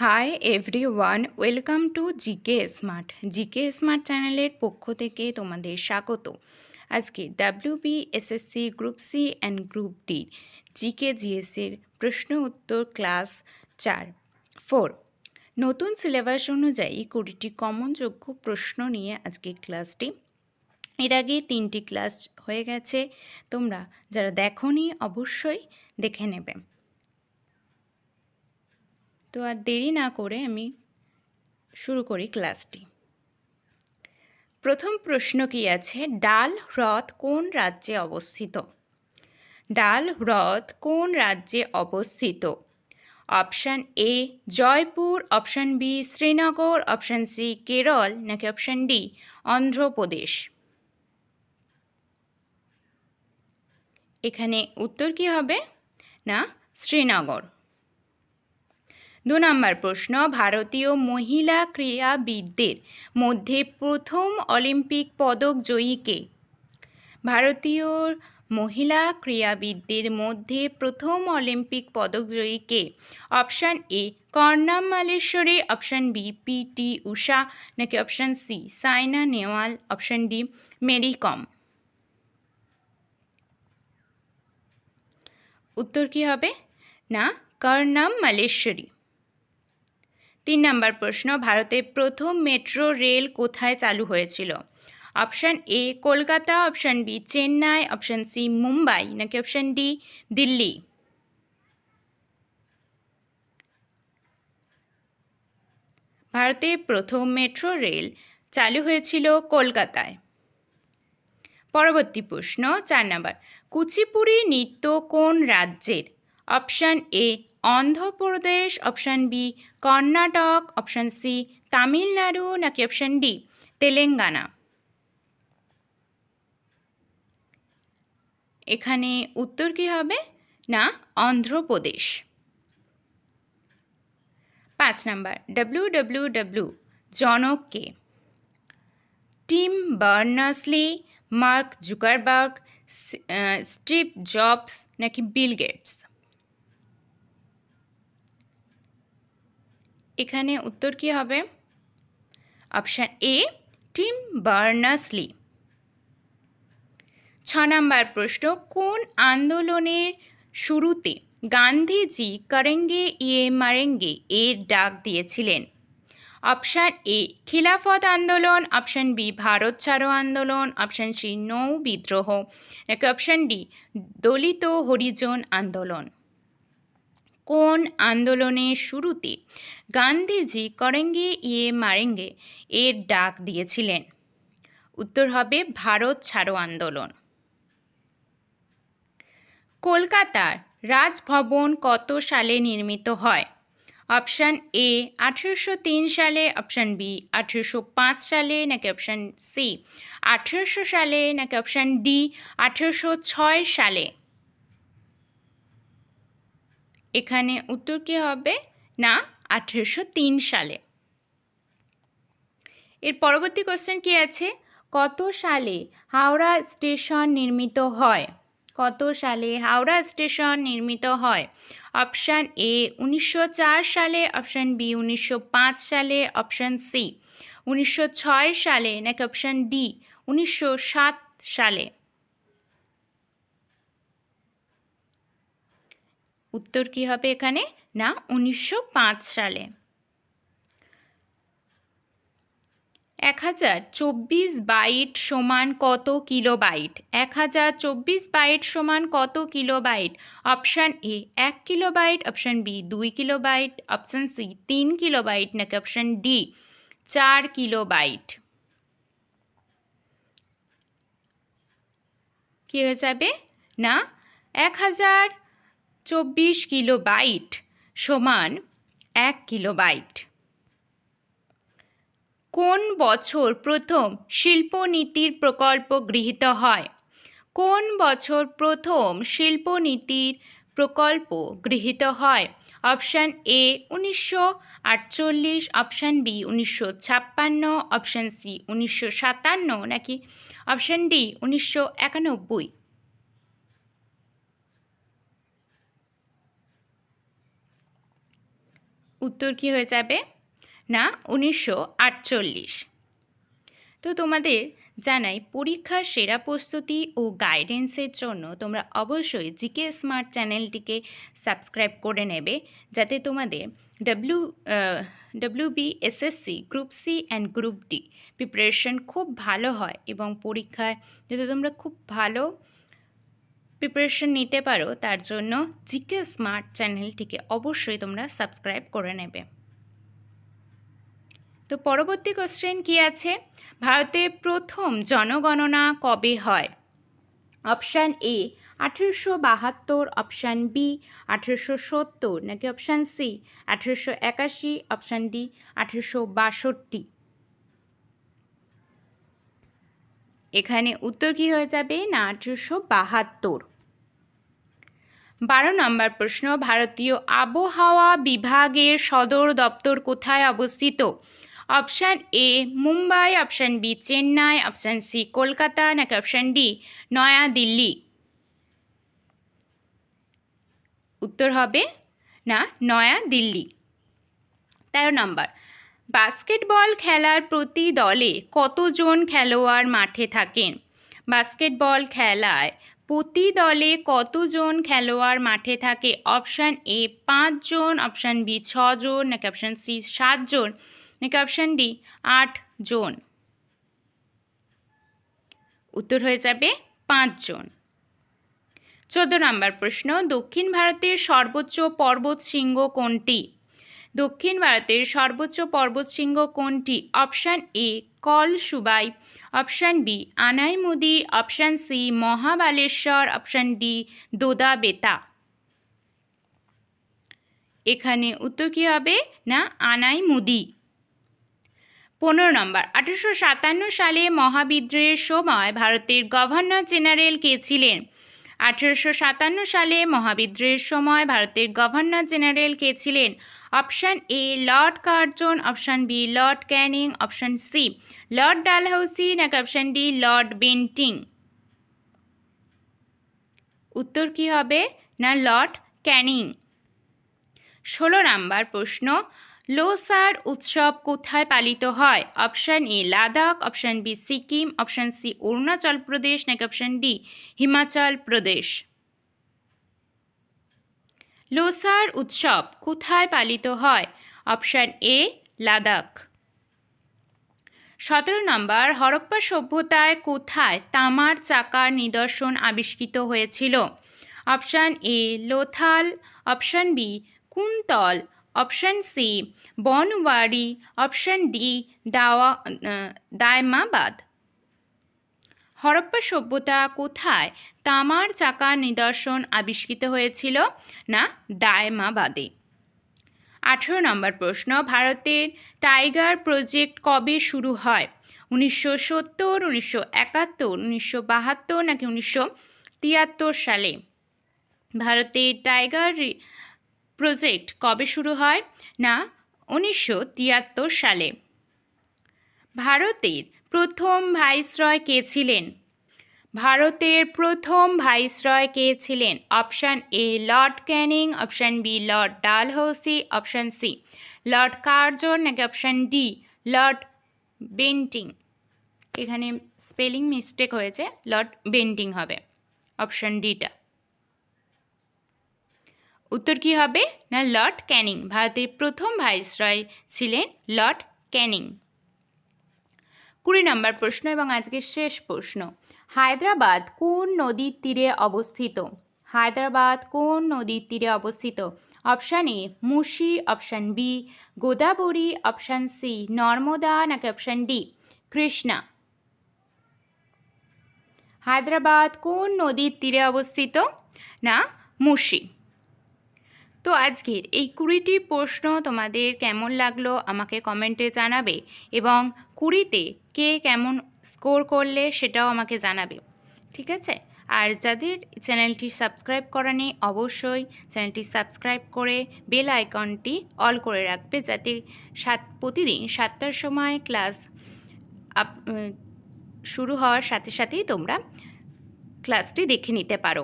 High everyone, welcome to GK smart. GK smart চ্যানেলের পক্ষ থেকে তোমাদের স্বাগত। আজকে WBSSC group C and group D GK জিএসের প্রশ্ন উত্তর ক্লাস 4 নতুন সিলেবাস অনুযায়ী 20টি কমনযোগ্য প্রশ্ন নিয়ে আজকে ক্লাসটি। এর আগে 3টি ক্লাস হয়ে গেছে, তোমরা যারা দেখোনি অবশ্যই দেখে নেবে। তো আর দেরি না করে আমি শুরু করি ক্লাসটি। প্রথম প্রশ্ন কি আছে, ডাল হ্রদ কোন রাজ্যে অবস্থিত? ডাল হ্রদ কোন রাজ্যে অবস্থিত? Option A Jaipur, option B Srinagar, option C Kerala, নাকি অপশান ডি অন্ধ্রপ্রদেশ? এখানে উত্তর কি হবে? না, শ্রীনগর। 2 নম্বর প্রশ্ন, ভারতীয় মহিলা ক্রীড়াবিদদের মধ্যে প্রথম অলিম্পিক পদক জয়ী কে? ভারতীয় মহিলা ক্রীড়াবিদদের মধ্যে প্রথম অলিম্পিক পদক জয়ী কে? Option A Karnam Malleswari, option B PT Usha, নাকি option C Saina Nehwal, option D Mary Kom? উত্তর কি হবে? না, কর্ণাম মালেশ্বরী। 3 নম্বর প্রশ্ন, ভারতের প্রথম মেট্রো রেল কোথায় চালু হয়েছিল? Option A Kolkata, option B Chennai, option C Mumbai, নাকি অপশান ডি দিল্লি? ভারতের প্রথম মেট্রো রেল চালু হয়েছিল কলকাতায়। পরবর্তী প্রশ্ন 4 নম্বর, কুচিপুড়ি নৃত্য কোন রাজ্যের? Option A Andhra Pradesh, option B Karnataka, option C Tamil Nadu, নাকি অপশান ডি তেলেঙ্গানা? এখানে উত্তর কি হবে? না, অন্ধ্রপ্রদেশ। 5 নম্বর, WWW জনক কে? Tim Berners Lee, Mark Zuckerberg, Steve Jobs, নাকি বিল গেটস? এখানে উত্তর কি হবে? Option A Tim Berners Lee. 6 নম্বর প্রশ্ন, কোন আন্দোলনের শুরুতে গান্ধীজি করেঙ্গে ইয়ে মারেঙ্গে এর ডাক দিয়েছিলেন? অপশান এ খিলাফত আন্দোলন, অপশান বি ভারত ছাড়ো আন্দোলন, অপশান সি নৌ বিদ্রোহ, নাকি অপশান ডি দলিত হরিজন আন্দোলন? কোন আন্দোলনের শুরুতে গান্ধীজি করেঙ্গে ইয়ে মারেঙ্গে এর ডাক দিয়েছিলেন? উত্তর হবে ভারত ছাড়ো আন্দোলন। কলকাতার রাজভবন কত সালে নির্মিত হয়? অপশান এ 1803 সালে, অপশান বি 1805 সালে, নাকি অপশান সি 1800 সালে, নাকি অপশান ডি 1806 সালে? এখানে উত্তর কি হবে? না, 1803 সালে। এর পরবর্তী কোশ্চেন কি আছে, কত সালে হাওড়া স্টেশন নির্মিত হয়? কত সালে হাওড়া স্টেশন নির্মিত হয়? অপশান এ 1904 সালে, অপশান বি 1905 সালে, অপশান সি 1906 সালে, নাকি অপশান ডি 1907 সালে? উত্তর কি হবে এখানে? না, 1905 সালে। 1024 বাইট সমান কত কিলোবাইট? 1024 বাইট সমান কত kilobyte? Option A 1 kilobyte, option B 2 kilobyte, option C 3 kilobyte, নাকি অপশান ডি 4 কিলোবাইট? কি হয়ে যাবে? না, 1024 কিলোবাইট সমান 1 কিলোবাইট। কোন বছর প্রথম শিল্পনীতির প্রকল্প গৃহীত হয়? কোন বছর প্রথম শিল্পনীতির প্রকল্প গৃহীত হয়? Option A 1948, option B 1956, option C 1957, নাকি অপশান ডি 1991? উত্তর কি হয়ে যাবে না 1948। তো তোমাদের জানাই পরীক্ষার সেরা প্রস্তুতি ও গাইডেন্সের জন্য তোমরা অবশ্যই জিকে স্মার্ট চ্যানেলটিকে সাবস্ক্রাইব করে নেবে, যাতে তোমাদের WBSSC group C and group D preparation খুব ভালো হয় এবং পরীক্ষায় যাতে তোমরা খুব ভালো প্রিপারেশন নিতে পারো, তার জন্য জিকে স্মার্ট চ্যানেলটিকে অবশ্যই তোমরা সাবস্ক্রাইব করে নেবে। তো পরবর্তী কোশ্চেন কি আছে, ভারতে প্রথম জনগণনা কবে হয়? অপশান এ 1872, অপশান বি 1870, নাকি অপশান সি 1881, অপশান ডি 1862। এখানে উত্তর কি হয়ে যাবে না 1872। 12 নম্বর প্রশ্ন, ভারতীয় আবহাওয়া বিভাগের সদর দপ্তর কোথায় অবস্থিত? Option A Mumbai, option B Chennai, option C Kolkata, নাকি অপশান ডি নয়াদিল্লি। উত্তর হবে না নয়াদিল্লি। 13 নম্বর, বাস্কেটবল খেলার প্রতি দলে কতজন খেলোয়াড় মাঠে থাকেন? বাস্কেটবল খেলায় প্রতি দলে কতজন খেলোয়াড় মাঠে থাকে? অপশান এ 5 জন, অপশান বি 6 জন, নাকি অপশান সি 7 জন, নাকি অপশান ডি 8 জন। উত্তর হয়ে যাবে 5 জন। 14 নম্বর প্রশ্ন, দক্ষিণ ভারতের সর্বোচ্চ পর্বতশৃঙ্গ কোনটি? দক্ষিণ ভারতের সর্বোচ্চ পর্বতশৃঙ্গ কোনটি? Option A Kalsubai, option B Anamudi, option C Mahabaleshwar, option D Doddabetta. এখানে উত্তর কী হবে না আনাইমুদি। 15 নম্বর, 1857 সালে মহাবিদ্রোহের সময় ভারতের গভর্নর জেনারেল কে ছিলেন? 1857 সালে মহাবিদ্রোহের সময় ভারতের গভর্নর জেনারেল কে ছিলেন? Option A lord Curzon, option B lord Canning, option C lord Dalhousie, নাকি অপশান ডি লর্ড বেন্টিং। উত্তর কি হবে না লর্ড ক্যানিং। 16 নম্বর প্রশ্ন, লোসার উৎসব কোথায় পালিত হয়? Option A Ladakh, option B Sikkim, option C Arunachal Pradesh, নাকি অপশান ডি হিমাচল প্রদেশ। লোসার উৎসব কোথায় পালিত হয়? Option A Ladakh. 17 নম্বর, হরপ্পা সভ্যতায় কোথায় তামার চাকার নিদর্শন আবিষ্কৃত হয়েছিল? Option A Lothal, option B Kuntal, option C Banawari, option D Daimabad. Harappa সভ্যতা কোথায় তামার চাকার নিদর্শন আবিষ্কৃত হয়েছিল না দায়মাবাদে। 18 নম্বর প্রশ্ন, ভারতের টাইগার প্রজেক্ট কবে শুরু হয়? 1970, 1971, 1972, নাকি 1973 সালে? ভারতের টাইগার প্রজেক্ট কবে শুরু হয় না 1973 সালে। ভারতের প্রথম ভাইসরয় কে ছিলেন? ভারতের প্রথম ভাইসরয় কে ছিলেন? Option A lord Canning, option B lord Dalhousie, option C lord Curzon, নাকি অপশান ডি লর্ড বেন্টিং। এখানে স্পেলিং মিস্টেক হয়েছে, লর্ড বেন্টিং হবে অপশান ডিটা। উত্তর কি হবে না লর্ড ক্যানিং। ভারতের প্রথম ভাইসরয় ছিলেন লর্ড ক্যানিং। 20 নম্বর প্রশ্ন এবং আজকের শেষ প্রশ্ন, হায়দ্রাবাদ কোন নদীর তীরে অবস্থিত? হায়দ্রাবাদ কোন নদীর তীরে অবস্থিত? Option A Musi, option B Godavari, option C Narmada, নাকি অপশান ডি কৃষ্ণা। হায়দ্রাবাদ কোন নদীর তীরে অবস্থিত না মুসি। তো আজকের এই 20টি প্রশ্ন তোমাদের কেমন লাগলো আমাকে কমেন্টে জানাবে এবং 20তে কে কেমন স্কোর করলে সেটাও আমাকে জানাবে, ঠিক আছে? আর যাদের চ্যানেলটি সাবস্ক্রাইব করা নেই অবশ্যই চ্যানেলটি সাবস্ক্রাইব করে বেল আইকনটি অল করে রাখবে, যাতে প্রতিদিন 7টার সময় ক্লাস শুরু হওয়ার সাথে সাথেই তোমরা ক্লাসটি দেখে নিতে পারো।